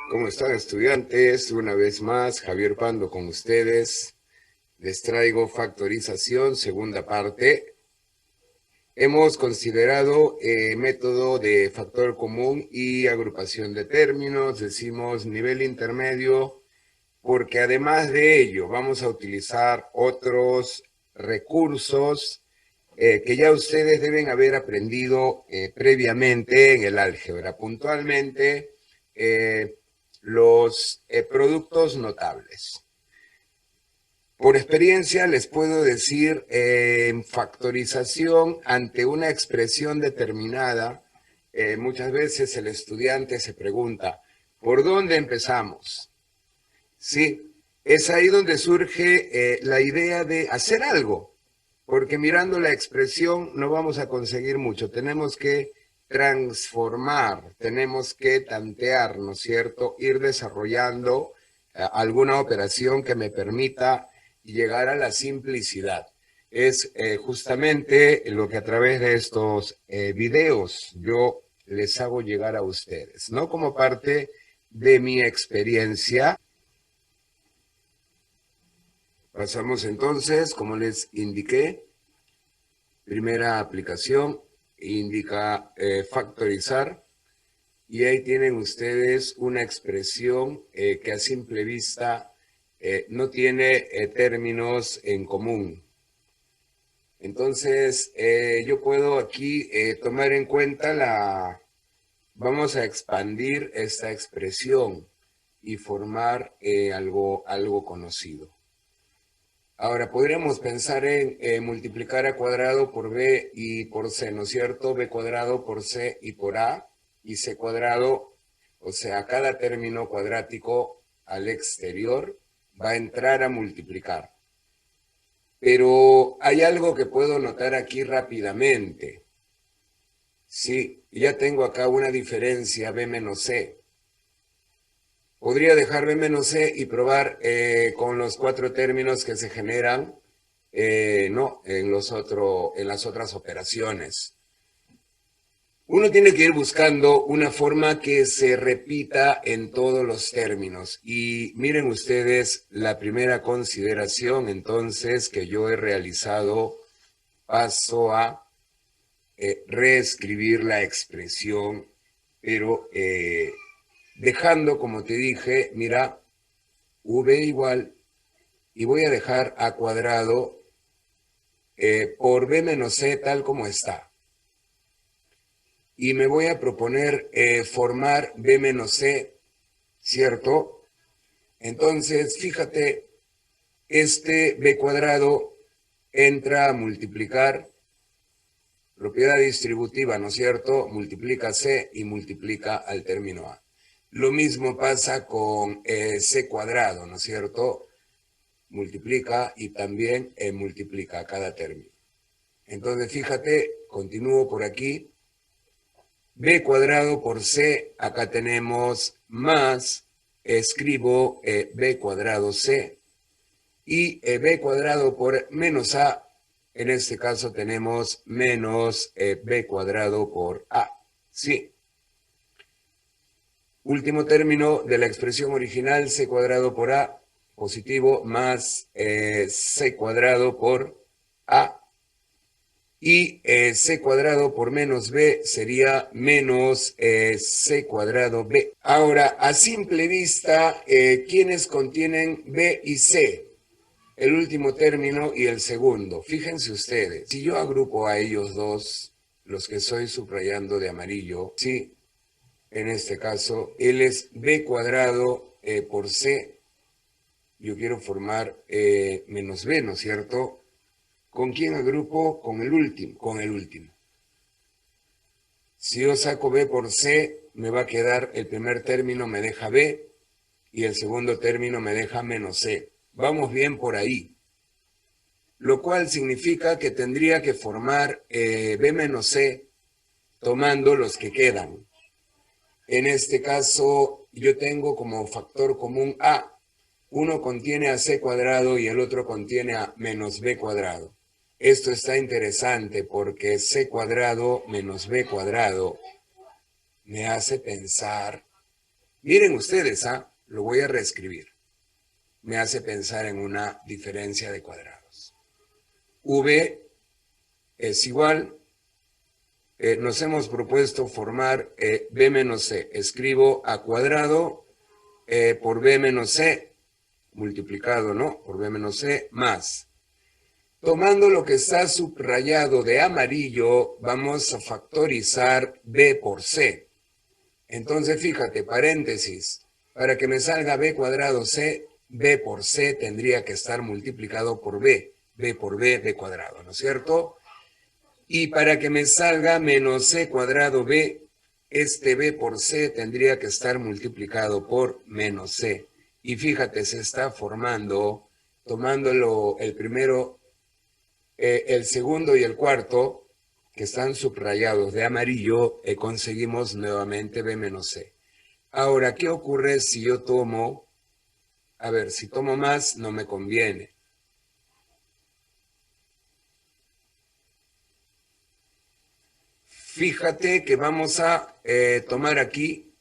¿Cómo están, estudiantes? Una vez más, Javier Pando con ustedes. Les traigo factorización, segunda parte. Hemos considerado método de factor común y agrupación de términos. Decimos nivel intermedio porque además de ello vamos a utilizar otros recursos que ya ustedes deben haber aprendido previamente en el álgebra. Puntualmente, los productos notables. Por experiencia les puedo decir, en factorización ante una expresión determinada, muchas veces el estudiante se pregunta, ¿por dónde empezamos? Sí, es ahí donde surge la idea de hacer algo, porque mirando la expresión no vamos a conseguir mucho, tenemos que transformar, tenemos que tantear, ¿no es cierto? Ir desarrollando alguna operación que me permita llegar a la simplicidad. Es justamente lo que a través de estos videos yo les hago llegar a ustedes, ¿no? Como parte de mi experiencia. Pasamos entonces, como les indiqué, primera aplicación, indica factorizar, y ahí tienen ustedes una expresión que a simple vista no tiene términos en común. Entonces, yo puedo aquí tomar en cuenta vamos a expandir esta expresión y formar algo conocido. Ahora, podríamos pensar en multiplicar a cuadrado por b y por c, ¿no es cierto? B cuadrado por c y por a, y c cuadrado, o sea, cada término cuadrático al exterior va a entrar a multiplicar. Pero hay algo que puedo notar aquí rápidamente. Sí, ya tengo acá una diferencia b menos c. Podría dejar b menos c y probar con los 4 términos que se generan no, en las otras operaciones. Uno tiene que ir buscando una forma que se repita en todos los términos. Y miren ustedes la primera consideración entonces que yo he realizado, paso a reescribir la expresión, pero dejando, como te dije, mira, v igual, y voy a dejar a cuadrado por b menos c tal como está. Y me voy a proponer formar b menos c, ¿cierto? Entonces, fíjate, este b cuadrado entra a multiplicar, propiedad distributiva, ¿no es cierto? Multiplica c y multiplica al término a. Lo mismo pasa con c cuadrado, ¿no es cierto? Multiplica y también multiplica cada término. Entonces, fíjate, continúo por aquí. B cuadrado por C, acá tenemos más, escribo B cuadrado C, y B cuadrado por menos A, en este caso tenemos menos B cuadrado por A. Sí. Último término de la expresión original, C cuadrado por A, positivo, más C cuadrado por A. Y c cuadrado por menos b sería menos c cuadrado b. Ahora, a simple vista, ¿quiénes contienen b y c? El último término y el segundo. Fíjense ustedes, si yo agrupo a ellos dos, los que estoy subrayando de amarillo, sí, en este caso, él es b cuadrado por c. Yo quiero formar menos b, ¿no es cierto? ¿Con quién agrupo? Con el último, con el último. Si yo saco b por c, me va a quedar el primer término me deja b y el segundo término me deja menos c. Vamos bien por ahí. Lo cual significa que tendría que formar b menos c tomando los que quedan. En este caso, yo tengo como factor común a. Uno contiene a c cuadrado y el otro contiene a menos b cuadrado. Esto está interesante porque c cuadrado menos b cuadrado me hace pensar Miren ustedes, lo voy a reescribir. Me hace pensar en una diferencia de cuadrados. V es igual, nos hemos propuesto formar B menos C. Escribo A cuadrado por B menos C, multiplicado, ¿no? Por B menos C, más. Tomando lo que está subrayado de amarillo, vamos a factorizar B por C. Entonces, fíjate, paréntesis, para que me salga B cuadrado C, B por C tendría que estar multiplicado por B, B por B, B cuadrado, ¿no es cierto? Y para que me salga menos C cuadrado B, este B por C tendría que estar multiplicado por menos C. Y fíjate, se está formando, tomándolo el primero, el segundo y el cuarto, que están subrayados de amarillo, conseguimos nuevamente B menos C. Ahora, ¿qué ocurre si yo tomo? A ver, si tomo más, no me conviene. Fíjate que vamos a tomar aquí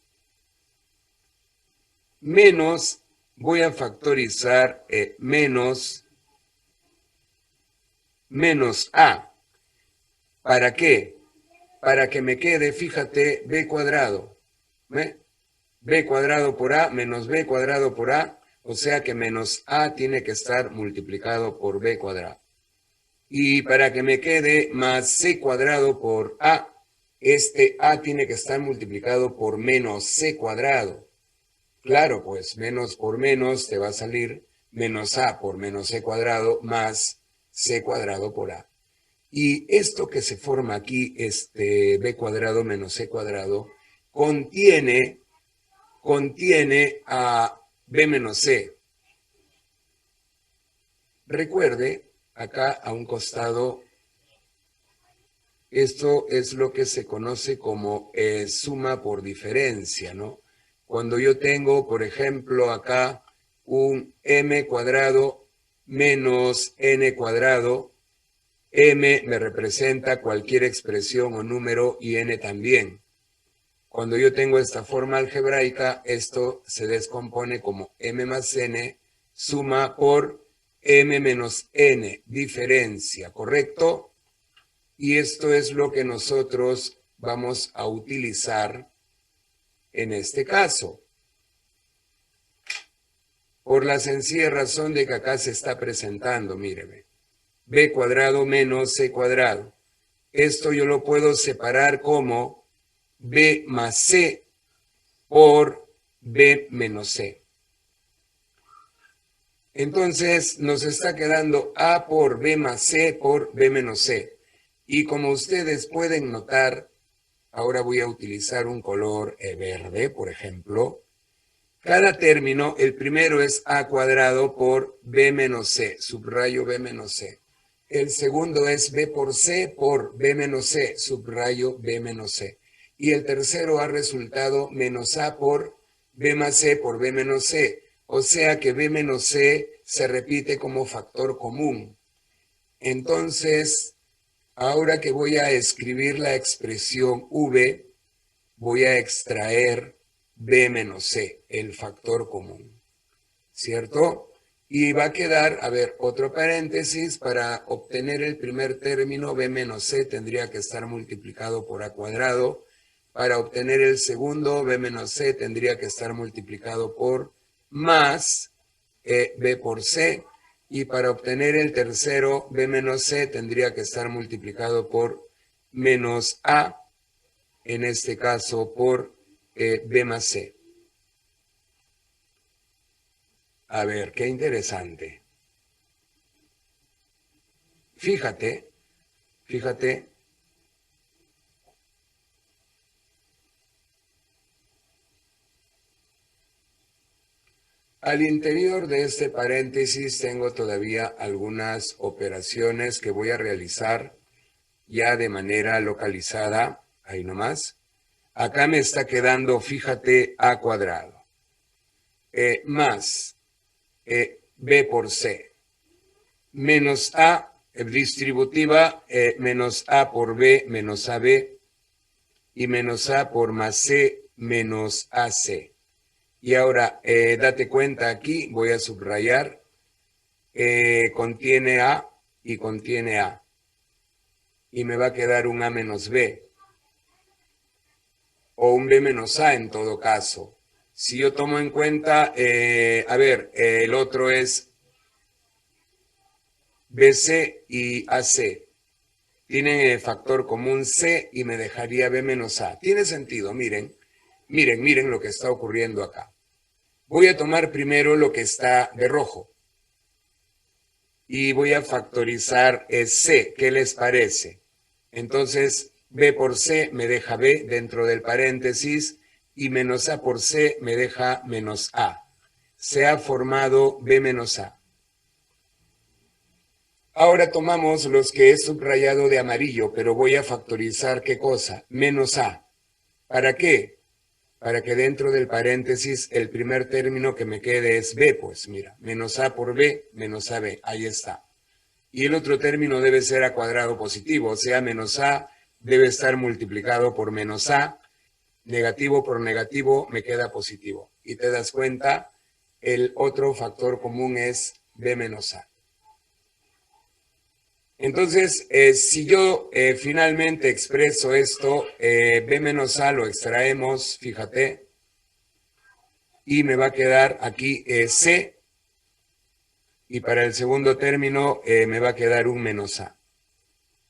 menos, voy a factorizar menos A. ¿Para qué? Para que me quede, fíjate, B cuadrado. B cuadrado por A menos B cuadrado por A, o sea que menos A tiene que estar multiplicado por B cuadrado. Y para que me quede más C cuadrado por A, este A tiene que estar multiplicado por menos C cuadrado. Claro, pues menos por menos te va a salir menos A por menos C cuadrado más C cuadrado por A. Y esto que se forma aquí, B cuadrado menos C cuadrado, contiene a B menos C. Recuerde, acá a un costado, esto es lo que se conoce como suma por diferencia, ¿no? Cuando yo tengo, por ejemplo, acá un m cuadrado menos n cuadrado, m me representa cualquier expresión o número y n también. Cuando yo tengo esta forma algebraica, esto se descompone como m más n, suma por m menos n, diferencia, ¿correcto? Y esto es lo que nosotros vamos a utilizar en este caso. Por la sencilla razón de que acá se está presentando, míreme, b cuadrado menos c cuadrado. Esto yo lo puedo separar como b más c por b menos c. Entonces nos está quedando a por b más c por b menos c. Y como ustedes pueden notar, ahora voy a utilizar un color verde, por ejemplo. Cada término, el primero es a cuadrado por b menos c, subrayo b menos c. El segundo es b por c por b menos c, subrayo b menos c. Y el tercero ha resultado menos a por b más c por b menos c. O sea que b menos c se repite como factor común. Entonces, ahora que voy a escribir la expresión v, voy a extraer b menos c, el factor común, ¿cierto? Y va a quedar, a ver, otro paréntesis, para obtener el primer término, b menos c tendría que estar multiplicado por a cuadrado. Para obtener el segundo, b menos c tendría que estar multiplicado por más b por c. Y para obtener el tercero, b menos c tendría que estar multiplicado por menos a, en este caso por b más c. A ver, qué interesante. Fíjate. Al interior de este paréntesis tengo todavía algunas operaciones que voy a realizar ya de manera localizada. Ahí nomás. Acá me está quedando, fíjate, a cuadrado. Más b por c. Menos a distributiva, menos a por b menos ab. Y menos a por más c menos ac. Y ahora, date cuenta aquí, voy a subrayar, contiene A y contiene A. Y me va a quedar un A menos B. O un B menos A en todo caso. Si yo tomo en cuenta, el otro es BC y AC. Tienen factor común C y me dejaría B menos A. Tiene sentido, miren. Miren lo que está ocurriendo acá. Voy a tomar primero lo que está de rojo. Y voy a factorizar C. ¿Qué les parece? Entonces, B por C me deja B dentro del paréntesis y menos A por C me deja menos A. Se ha formado B menos A. Ahora tomamos los que he subrayado de amarillo, pero voy a factorizar ¿qué cosa? Menos A. ¿Para qué? Para que dentro del paréntesis el primer término que me quede es B, pues mira, menos A por B, menos AB, ahí está. Y el otro término debe ser a cuadrado positivo, o sea, menos A debe estar multiplicado por menos A, negativo por negativo me queda positivo. Y te das cuenta, el otro factor común es B menos A. Entonces, si yo finalmente expreso esto, B menos A lo extraemos, fíjate, y me va a quedar aquí C, y para el segundo término me va a quedar un menos A.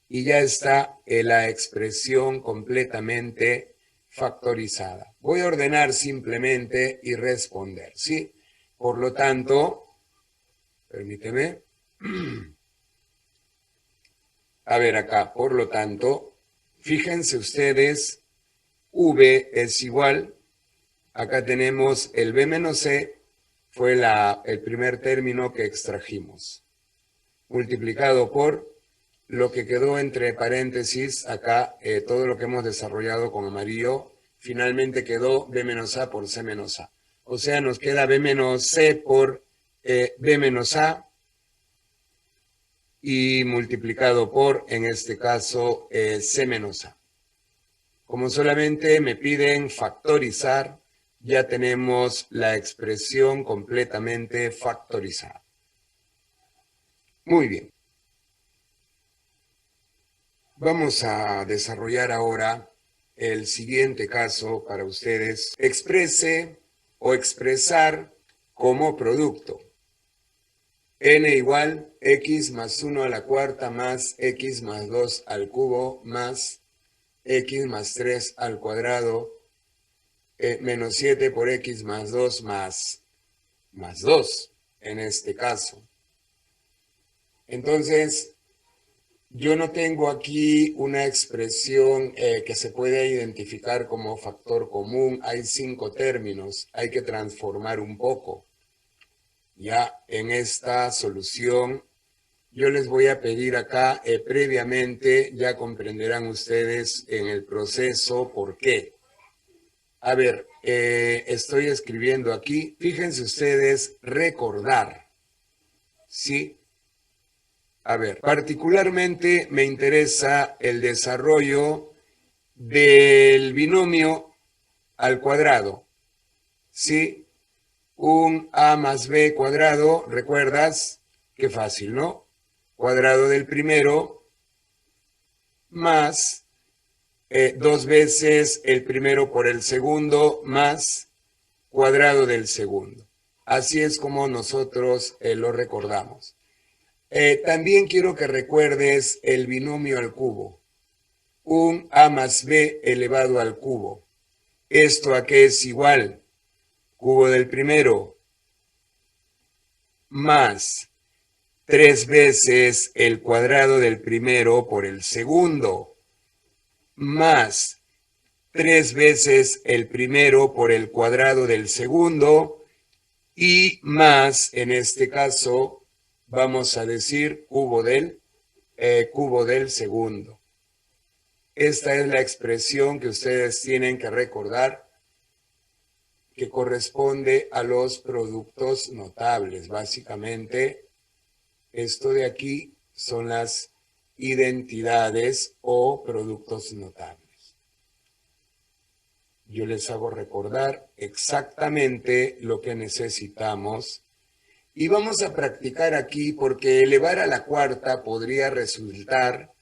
Y ya está la expresión completamente factorizada. Voy a ordenar simplemente y responder, ¿sí? Por lo tanto, permíteme. A ver acá, por lo tanto, fíjense ustedes, V es igual, acá tenemos el B menos C, fue el primer término que extrajimos, multiplicado por lo que quedó entre paréntesis, acá todo lo que hemos desarrollado con amarillo, finalmente quedó B menos A por C menos A. O sea, nos queda B menos C por B menos A, y multiplicado por, en este caso, C menos A. Como solamente me piden factorizar, ya tenemos la expresión completamente factorizada. Muy bien. Vamos a desarrollar ahora el siguiente caso para ustedes. Exprese o expresar como producto. N igual x más 1 a la cuarta más x más 2 al cubo más x más 3 al cuadrado menos 7 por x más 2 más 2 en este caso. Entonces, yo no tengo aquí una expresión que se pueda identificar como factor común. Hay 5 términos, hay que transformar un poco. Ya en esta solución, yo les voy a pedir acá previamente, ya comprenderán ustedes en el proceso por qué. A ver, estoy escribiendo aquí, fíjense ustedes, recordar, ¿sí? A ver, particularmente me interesa el desarrollo del binomio al cuadrado, ¿sí? Un A más B cuadrado, ¿recuerdas? Qué fácil, ¿no? Cuadrado del primero más 2 veces el primero por el segundo más cuadrado del segundo. Así es como nosotros lo recordamos. También quiero que recuerdes el binomio al cubo. Un A más B elevado al cubo. ¿Esto a qué es igual? Cubo del primero más 3 veces el cuadrado del primero por el segundo más 3 veces el primero por el cuadrado del segundo y más, en este caso, vamos a decir cubo del segundo. Esta es la expresión que ustedes tienen que recordar, que corresponde a los productos notables. Básicamente, esto de aquí son las identidades o productos notables. Yo les hago recordar exactamente lo que necesitamos. Y vamos a practicar aquí porque elevar a la cuarta podría resultar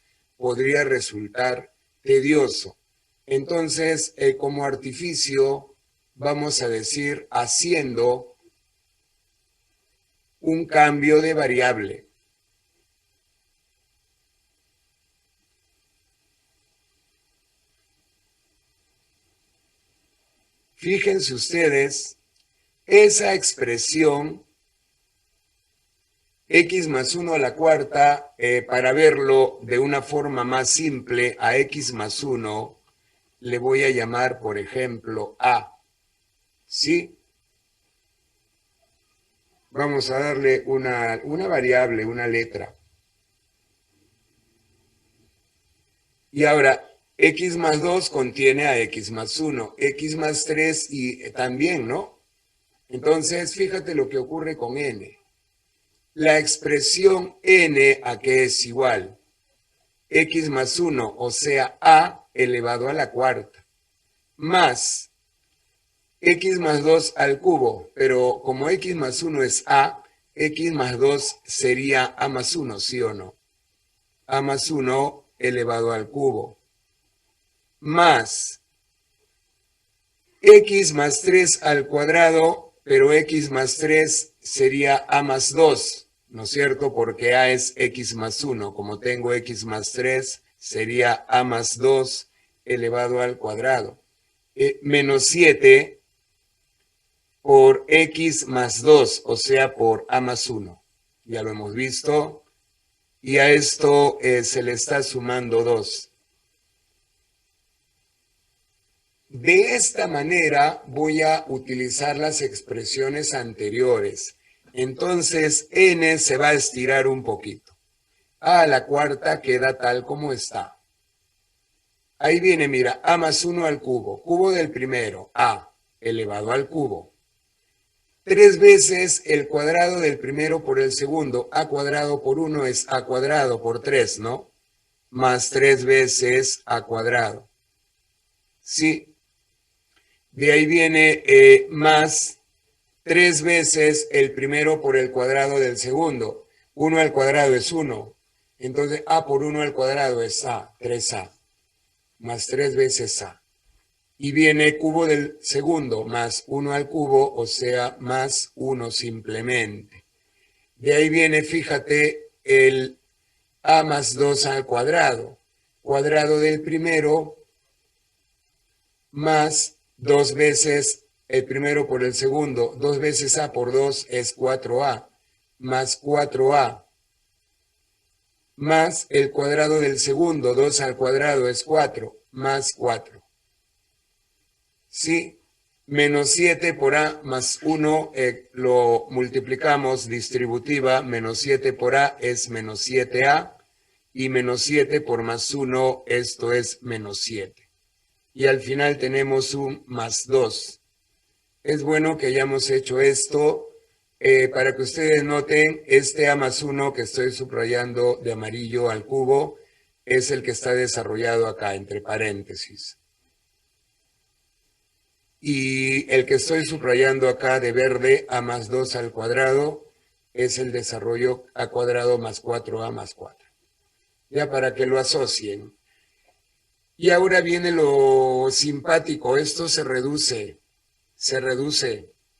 tedioso. Entonces, como artificio, vamos a decir haciendo un cambio de variable. Fíjense ustedes, esa expresión x más 1 a la cuarta, para verlo de una forma más simple, a x más 1 le voy a llamar, por ejemplo, a. ¿Sí? Vamos a darle una variable, una letra. Y ahora, x más 2 contiene a x más 1, x más 3 y también, ¿no? Entonces, fíjate lo que ocurre con n. La expresión n, ¿a qué es igual? X más 1, o sea, a elevado a la cuarta, más x más 2 al cubo, pero como x más 1 es a, x más 2 sería a más 1, ¿sí o no? A más 1 elevado al cubo, más x más 3 al cuadrado, pero x más 3 sería a más 2, ¿no es cierto? Porque a es x más 1. Como tengo x más 3, sería a más 2 elevado al cuadrado. Menos 7 por x más 2, o sea, por a más 1. Ya lo hemos visto. Y a esto se le está sumando 2. De esta manera voy a utilizar las expresiones anteriores. Entonces, n se va a estirar un poquito. A la cuarta queda tal como está. Ahí viene, mira, a más 1 al cubo. Cubo del primero, a, elevado al cubo. 3 veces el cuadrado del primero por el segundo. A cuadrado por 1 es a cuadrado por 3, ¿no? Más 3 veces a cuadrado. Sí. De ahí viene más 3 veces el primero por el cuadrado del segundo. 1 al cuadrado es 1. Entonces, a por 1 al cuadrado es a, 3a. Más 3 veces a. Y viene cubo del segundo, más 1 al cubo, o sea, más 1 simplemente. De ahí viene, fíjate, el a más 2 al cuadrado. Cuadrado del primero más 2 veces el primero por el segundo. 2 veces a por 2 es 4a. Más 4a. Más el cuadrado del segundo. 2 al cuadrado es 4. Más 4. ¿Sí? Menos 7 por a más 1 lo multiplicamos distributiva. Menos 7 por a es menos 7a. Y menos 7 por más 1, esto es menos 7. Y al final tenemos un más 2. Es bueno que hayamos hecho esto para que ustedes noten, este a más 1 que estoy subrayando de amarillo al cubo es el que está desarrollado acá, entre paréntesis. Y el que estoy subrayando acá de verde, a más 2 al cuadrado, es el desarrollo a cuadrado más 4a más 4. Ya para que lo asocien. Y ahora viene lo simpático, esto se reduce.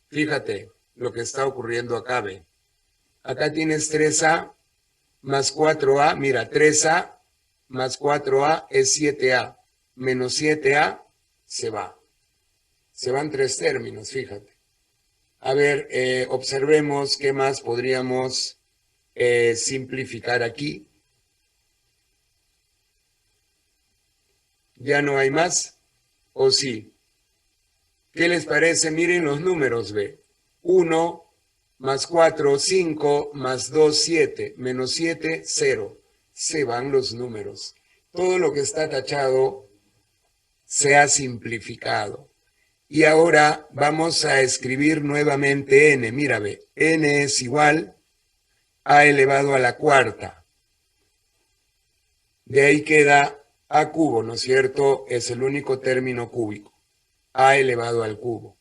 Fíjate lo que está ocurriendo acá, ve. Acá tienes 3a más 4a, mira, 3a más 4a es 7a, menos 7a se va. Se van 3 términos, fíjate. A ver, observemos qué más podríamos simplificar aquí. ¿Ya no hay más? ¿O sí? ¿Qué les parece? Miren los números, ve. 1 más 4, 5, más 2, 7, menos 7, 0. Se van los números. Todo lo que está tachado se ha simplificado. Y ahora vamos a escribir nuevamente n. Mira, ve, n es igual a elevado a la cuarta. De ahí queda a cubo, ¿no es cierto? Es el único término cúbico. a elevado al cubo.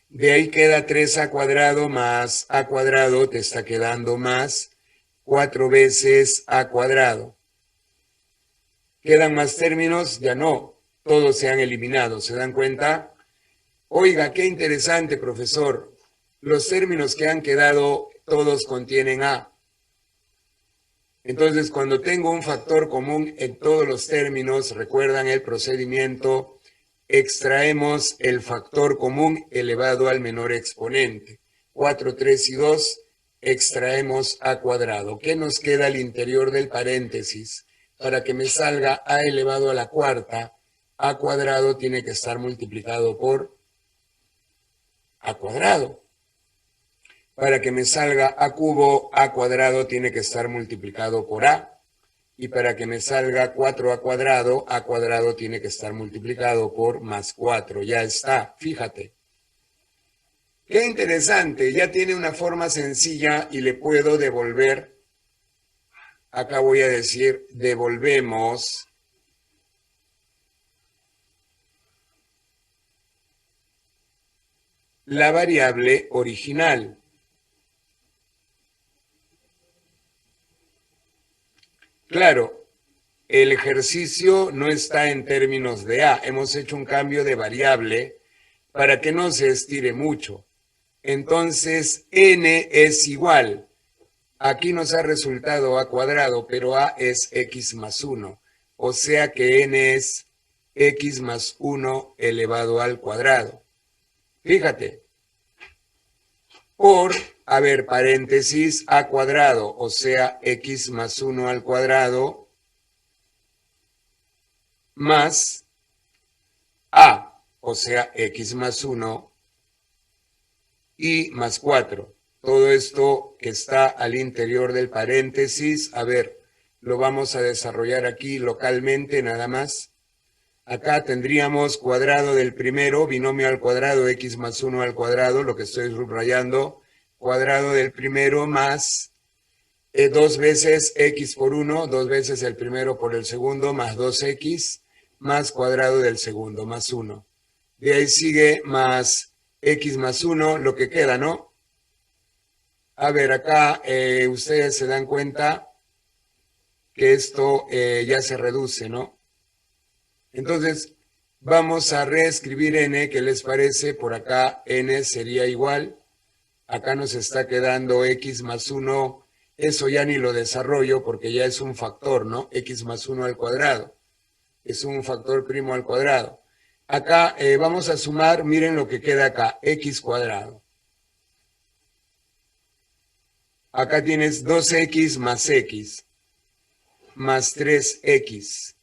De ahí queda 3a cuadrado más a cuadrado, te está quedando más 4 veces a cuadrado. ¿Quedan más términos? Ya no, todos se han eliminado, ¿se dan cuenta? Oiga, qué interesante, profesor. Los términos que han quedado, todos contienen a. Entonces, cuando tengo un factor común en todos los términos, recuerdan el procedimiento, extraemos el factor común elevado al menor exponente. 4, 3 y 2, extraemos a cuadrado. ¿Qué nos queda al interior del paréntesis? Para que me salga a elevado a la cuarta, a cuadrado tiene que estar multiplicado por a cuadrado. Para que me salga a cubo, a cuadrado tiene que estar multiplicado por a. Y para que me salga 4 a cuadrado tiene que estar multiplicado por más 4. Ya está, fíjate. Qué interesante, ya tiene una forma sencilla y le puedo devolver. Acá voy a decir, devolvemos la variable original. Claro, el ejercicio no está en términos de a. Hemos hecho un cambio de variable para que no se estire mucho. Entonces, n es igual. Aquí nos ha resultado a cuadrado, pero a es x más 1. O sea que n es x más 1 elevado al cuadrado. Fíjate. Por, a ver, paréntesis, a cuadrado, o sea, x más 1 al cuadrado, más a, o sea, x más 1 y más 4. Todo esto que está al interior del paréntesis, a ver, lo vamos a desarrollar aquí localmente nada más. Acá tendríamos cuadrado del primero, binomio al cuadrado, x más 1 al cuadrado, lo que estoy subrayando, cuadrado del primero más 2 veces x por 1, 2 veces el primero por el segundo, más 2x, más cuadrado del segundo, más 1. De ahí sigue más x más 1, lo que queda, ¿no? A ver, acá ustedes se dan cuenta que esto ya se reduce, ¿no? Entonces, vamos a reescribir n, ¿qué les parece? Por acá n sería igual. Acá nos está quedando x más 1. Eso ya ni lo desarrollo porque ya es un factor, ¿no? X más 1 al cuadrado. Es un factor primo al cuadrado. Acá vamos a sumar, miren lo que queda acá, x cuadrado. Acá tienes 2x más x, más 3x.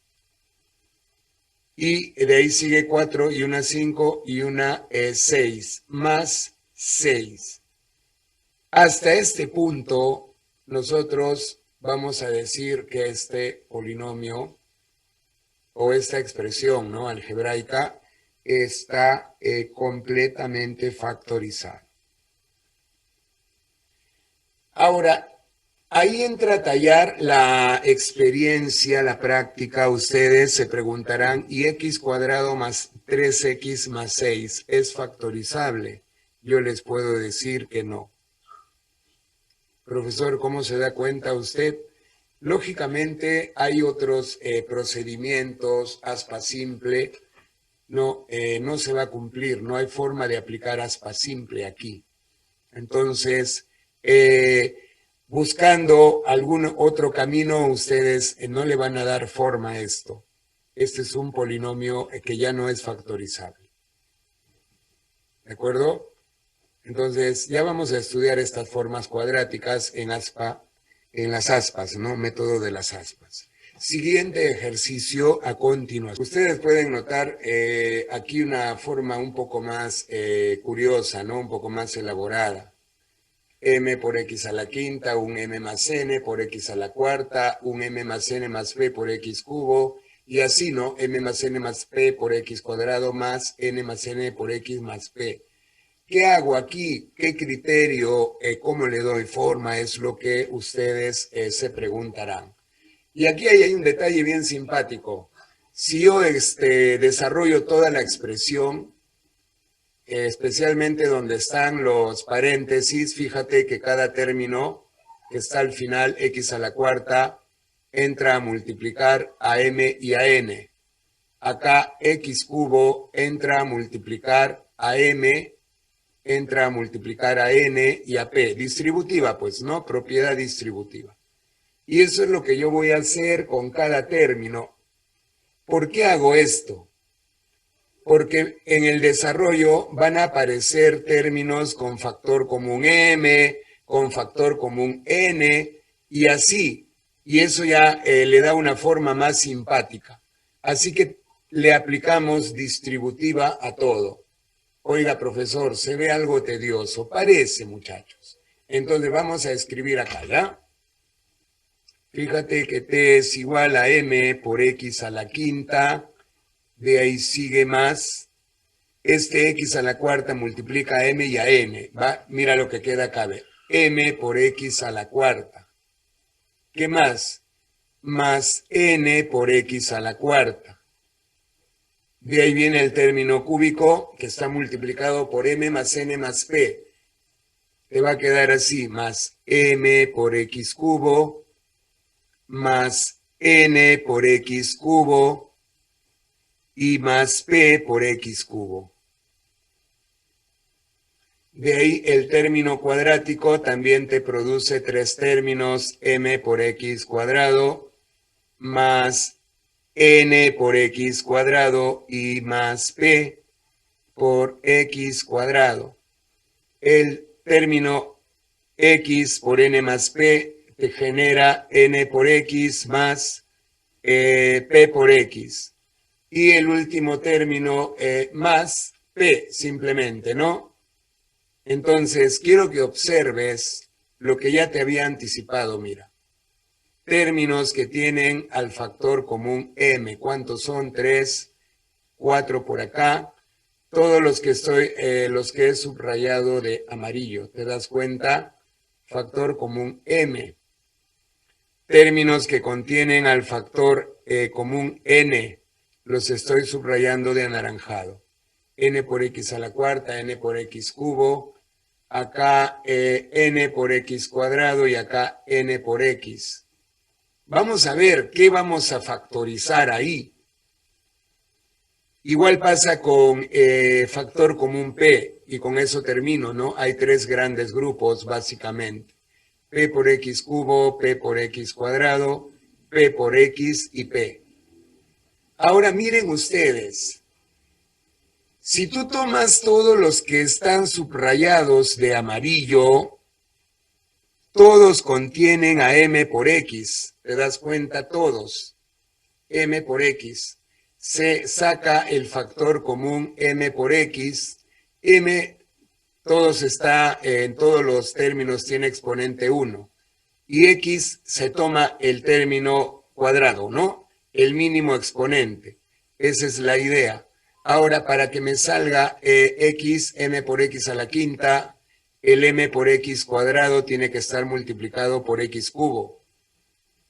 Y de ahí sigue 4 y una 5 y una 6, más 6. Hasta este punto, nosotros vamos a decir que este polinomio o esta expresión, ¿no?, algebraica está completamente factorizada. Ahora, ahí entra a tallar la experiencia, la práctica. Ustedes se preguntarán, ¿y x cuadrado más 3x más 6 es factorizable? Yo les puedo decir que no. Profesor, ¿cómo se da cuenta usted? Lógicamente hay otros procedimientos, aspa simple, no se va a cumplir, no hay forma de aplicar aspa simple aquí. Entonces, buscando algún otro camino, ustedes no le van a dar forma a esto. Este es un polinomio que ya no es factorizable. ¿De acuerdo? Entonces, ya vamos a estudiar estas formas cuadráticas en aspa, en las aspas, ¿no? Método de las aspas. Siguiente ejercicio a continuación. Ustedes pueden notar aquí una forma un poco más curiosa, ¿no? Un poco más elaborada. M por x a la quinta, un m más n por x a la cuarta, un m más n más p por x cubo, y así, ¿no? M más n más p por x cuadrado más n más n por x más p. ¿Qué hago aquí? ¿Qué criterio? ¿Cómo le doy forma? Es lo que ustedes se preguntarán. Y aquí hay un detalle bien simpático. Si yo desarrollo toda la expresión, especialmente donde están los paréntesis, fíjate que cada término que está al final, x a la cuarta, entra a multiplicar a m y a n. Acá x cubo entra a multiplicar a m, entra a multiplicar a n y a p. Distributiva, pues, ¿no? Propiedad distributiva. Y eso es lo que yo voy a hacer con cada término. ¿Por qué hago esto? Porque en el desarrollo van a aparecer términos con factor común m, con factor común n, y así. Y eso ya le da una forma más simpática. Así que le aplicamos distributiva a todo. Oiga, profesor, se ve algo tedioso. Parece, muchachos. Entonces vamos a escribir acá, ¿ya? Fíjate que t es igual a m por x a la quinta. De ahí sigue más. Este x a la cuarta multiplica a m y a n. ¿Va? Mira lo que queda acá. Ver. M por x a la cuarta. ¿Qué más? Más n por x a la cuarta. De ahí viene el término cúbico que está multiplicado por m más n más p. Te va a quedar así, más m por x cubo, más n por x cubo, y más p por x cubo. De ahí el término cuadrático también te produce tres términos, m por x cuadrado, más n por x cuadrado y más p por x cuadrado. El término x por n más p te genera n por x más p por x. Y el último término más p simplemente, ¿no? Entonces, quiero que observes lo que ya te había anticipado, mira. Términos que tienen al factor común m. ¿Cuántos son? 3, 4 por acá. Todos los que los que he subrayado de amarillo. ¿Te das cuenta? Factor común m. Términos que contienen al factor común n. Los estoy subrayando de anaranjado. N por x a la cuarta, n por x cubo. Acá n por x cuadrado y acá n por x. Vamos a ver qué vamos a factorizar ahí. Igual pasa con factor común p, y con eso termino, ¿no? Hay tres grandes grupos, básicamente. P por x cubo, P por x cuadrado, P por x y P. Ahora miren ustedes. Si tú tomas todos los que están subrayados de amarillo, todos contienen a m por x. ¿Te das cuenta? Todos. M por x. Se saca el factor común m por x. M, en todos los términos tiene exponente 1. Y x se toma el término cuadrado, ¿no? El mínimo exponente. Esa es la idea. Ahora, para que me salga x, m por x a la quinta, el m por x cuadrado tiene que estar multiplicado por x cubo.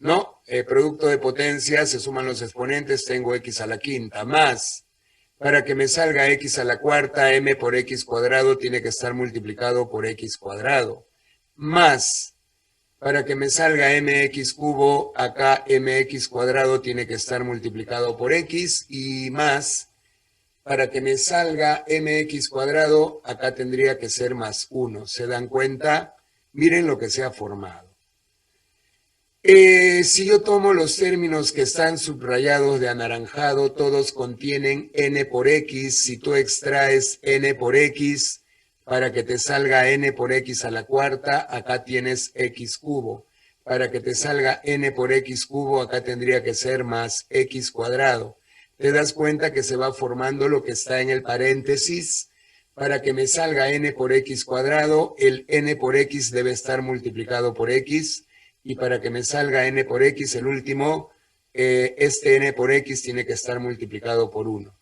¿No? Producto de potencia, se suman los exponentes, tengo x a la quinta, más. Para que me salga x a la cuarta, m por x cuadrado tiene que estar multiplicado por x cuadrado. Más. Para que me salga mx cubo, acá mx cuadrado tiene que estar multiplicado por x y más. Para que me salga mx cuadrado, acá tendría que ser más 1. ¿Se dan cuenta? Miren lo que se ha formado. Si yo tomo los términos que están subrayados de anaranjado, todos contienen n por x. Si tú extraes n por x, para que te salga n por x a la cuarta, acá tienes x cubo. Para que te salga n por x cubo, acá tendría que ser más x cuadrado. Te das cuenta que se va formando lo que está en el paréntesis. Para que me salga n por x cuadrado, el n por x debe estar multiplicado por x. Y para que me salga n por x, el último, este n por x tiene que estar multiplicado por 1.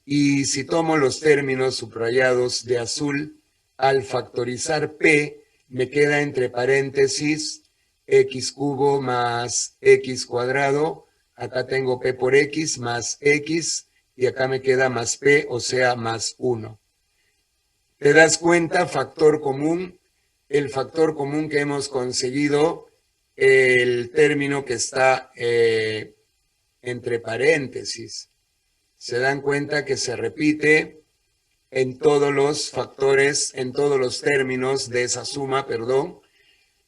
Y si tomo los términos subrayados de azul, al factorizar p, me queda entre paréntesis x cubo más x cuadrado. Acá tengo p por x más x, y acá me queda más p, o sea, más 1. ¿Te das cuenta? Factor común. El factor común que hemos conseguido, el término que está entre paréntesis. Se dan cuenta que se repite en todos los factores, en todos los términos de esa suma, perdón.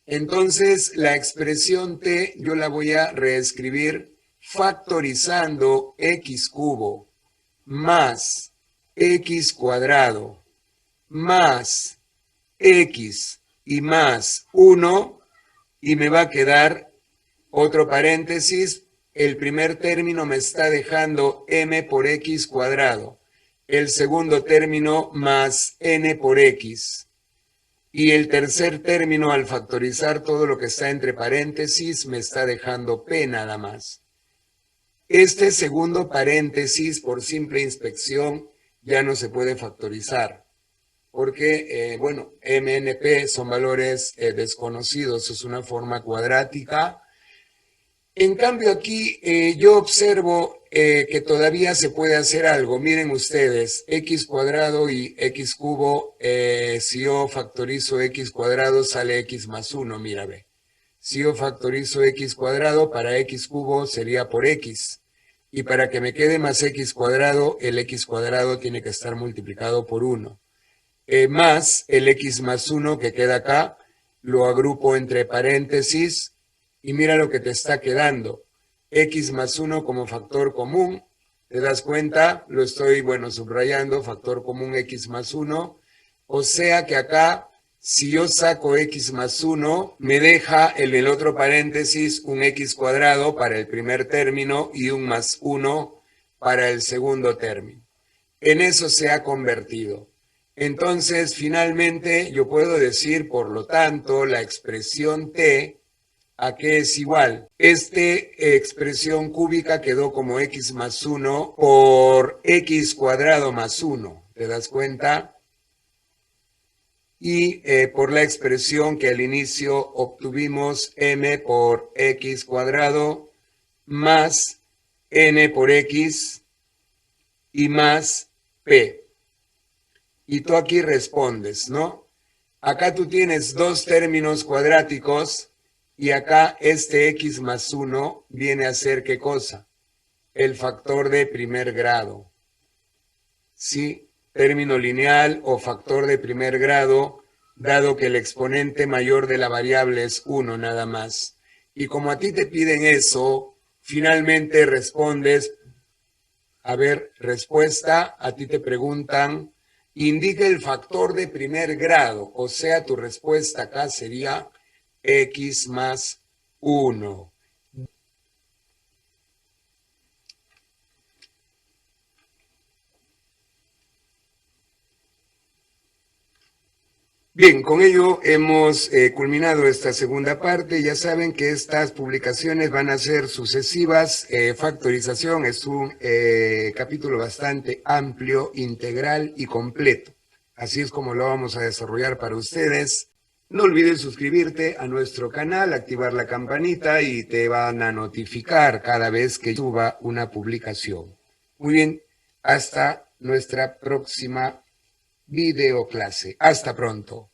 Entonces, la expresión t yo la voy a reescribir factorizando x cubo más x cuadrado más x y más 1, y me va a quedar otro paréntesis. El primer término me está dejando m por x cuadrado. El segundo término más n por x. Y el tercer término, al factorizar todo lo que está entre paréntesis, me está dejando p nada más. Este segundo paréntesis, por simple inspección, ya no se puede factorizar. Porque, bueno, MNP son valores desconocidos, es una forma cuadrática. En cambio aquí yo observo que todavía se puede hacer algo. Miren ustedes, x cuadrado y x cubo, si yo factorizo x cuadrado sale x más 1, mira, ve. Si yo factorizo x cuadrado, para x cubo sería por x. Y para que me quede más x cuadrado, el x cuadrado tiene que estar multiplicado por 1. Más el x más 1 que queda acá, lo agrupo entre paréntesis y mira lo que te está quedando. X más 1 como factor común, ¿te das cuenta? Lo estoy, bueno, subrayando, factor común x más 1. O sea que acá, si yo saco x más 1, me deja en el otro paréntesis un x cuadrado para el primer término y un más 1 para el segundo término. En eso se ha convertido. Entonces, finalmente, yo puedo decir, por lo tanto, la expresión t, ¿a qué es igual? Esta expresión cúbica quedó como x más 1 por x cuadrado más 1. ¿Te das cuenta? Y por la expresión que al inicio obtuvimos, m por x cuadrado más n por x y más p. Y tú aquí respondes, ¿no? Acá tú tienes dos términos cuadráticos y acá este x más 1 viene a ser ¿qué cosa? El factor de primer grado. ¿Sí? Término lineal o factor de primer grado, dado que el exponente mayor de la variable es 1 nada más. Y como a ti te piden eso, finalmente respondes, a ver, respuesta, a ti te preguntan, indica el factor de primer grado, o sea, tu respuesta acá sería x más 1. Bien, con ello hemos culminado esta segunda parte. Ya saben que estas publicaciones van a ser sucesivas. Factorización es un capítulo bastante amplio, integral y completo. Así es como lo vamos a desarrollar para ustedes. No olvides suscribirte a nuestro canal, activar la campanita y te van a notificar cada vez que suba una publicación. Muy bien, hasta nuestra próxima videoclase. Hasta pronto.